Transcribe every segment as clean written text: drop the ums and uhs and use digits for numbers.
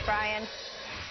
Brian.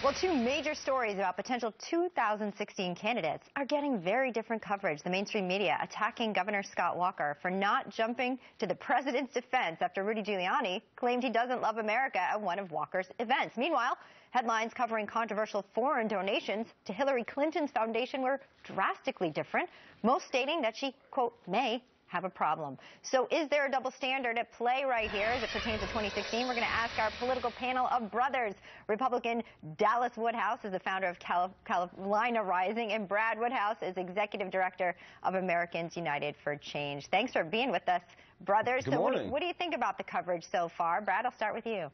Well, two major stories about potential 2016 candidates are getting very different coverage. The mainstream media attacking Governor Scott Walker for not jumping to the president's defense after Rudy Giuliani claimed he doesn't love America at one of Walker's events. Meanwhile, headlines covering controversial foreign donations to Hillary Clinton's foundation were drastically different, most stating that she, quote, may have a problem. So is there a double standard at play right here as it pertains to 2016? We're going to ask our political panel of brothers. Republican Dallas Woodhouse is the founder of Carolina Rising, and Brad Woodhouse is executive director of Americans United for Change. Thanks for being with us, brothers. Good morning. What do you think about the coverage so far? Brad, I'll start with you.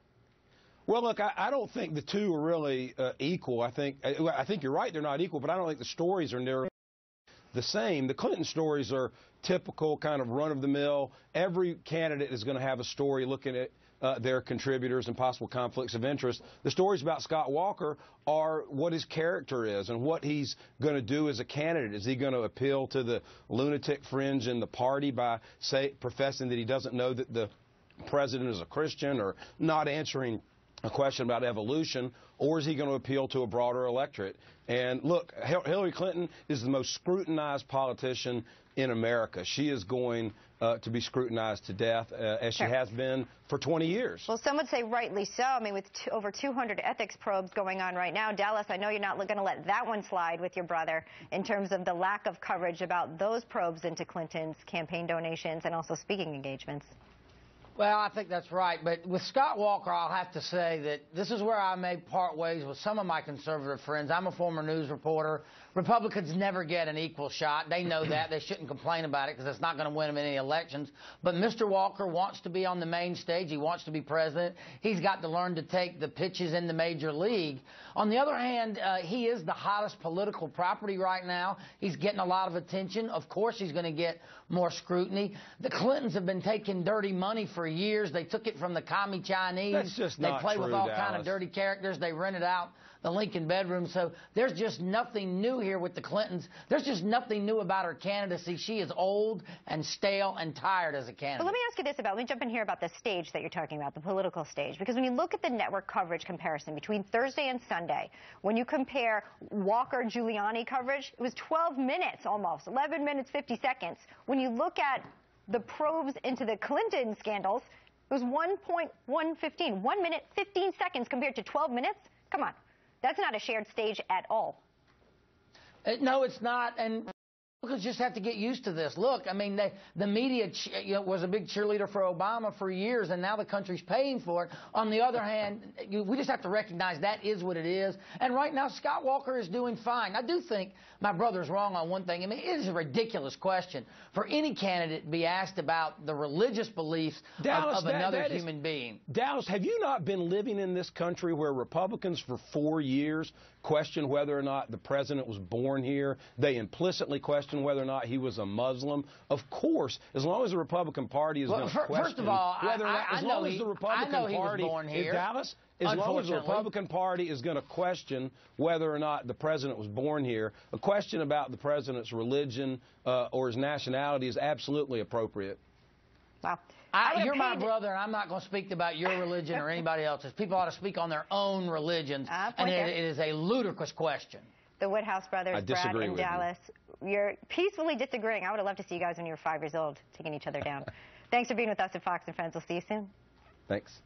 Well, look, I don't think the two are really equal. I think you're right, they're not equal, but I don't think the stories are near the same. The Clinton stories are typical, kind of run-of-the-mill. Every candidate is going to have a story looking at their contributors and possible conflicts of interest. The stories about Scott Walker are what his character is and what he's going to do as a candidate. Is he going to appeal to the lunatic fringe in the party by professing that he doesn't know that the president is a Christian, or not answering a question about evolution, or is he going to appeal to a broader electorate? And look, Hillary Clinton is the most scrutinized politician in America. She is going to be scrutinized to death, as she has been for 20 years. Well, some would say rightly so. I mean, with over 200 ethics probes going on right now, Dallas, I know you're not going to let that one slide with your brother in terms of the lack of coverage about those probes into Clinton's campaign donations and also speaking engagements. Well, I think that's right. But with Scott Walker, I'll have to say that this is where I may part ways with some of my conservative friends. I'm a former news reporter. Republicans never get an equal shot. They know that. They shouldn't complain about it because it's not going to win them any elections. But Mr. Walker wants to be on the main stage. He wants to be president. He's got to learn to take the pitches in the major league. On the other hand, he is the hottest political property right now. He's getting a lot of attention. Of course, he's going to get more scrutiny. The Clintons have been taking dirty money for years. They took it from the commie Chinese. That's just not true, They play with all Dallas. kind of dirty characters. They rented out the Lincoln bedroom. So there's just nothing new here with the Clintons. There's just nothing new about her candidacy. She is old and stale and tired as a candidate. But let me ask you this let me jump in here about the stage that you're talking about, the political stage. Because when you look at the network coverage comparison between Thursday and Sunday, when you compare Walker-Giuliani coverage, it was 12 minutes almost, 11 minutes, 50 seconds. When you look at the probes into the Clinton scandals, it was 1.115, 1 minute, 15 seconds compared to 12 minutes. Come on. That's not a shared stage at all. No, it's not. And Republicans just have to get used to this. Look, I mean, the media was a big cheerleader for Obama for years, and now the country's paying for it. On the other hand, we just have to recognize that is what it is. And right now, Scott Walker is doing fine. I do think my brother's wrong on one thing. I mean, it is a ridiculous question for any candidate to be asked about the religious beliefs of another human being. Dallas, have you not been living in this country where Republicans for 4 years questioned whether or not the president was born here? They implicitly questioned whether or not he was a Muslim. Of course, as long as the Republican Party is going to question first of all, whether or not, as long as the Republican Party was born here. Dallas, as long as the Republican Party is going to question whether or not the president was born here, a question about the president's religion or his nationality is absolutely appropriate. Wow. You're my brother, and I'm not going to speak about your religion or anybody else's. People ought to speak on their own religions, and it is a ludicrous question. The Woodhouse brothers, Brad and Dallas, you're peacefully disagreeing. I would have loved to see you guys when you were 5 years old taking each other down. Thanks for being with us at Fox and Friends. We'll see you soon. Thanks.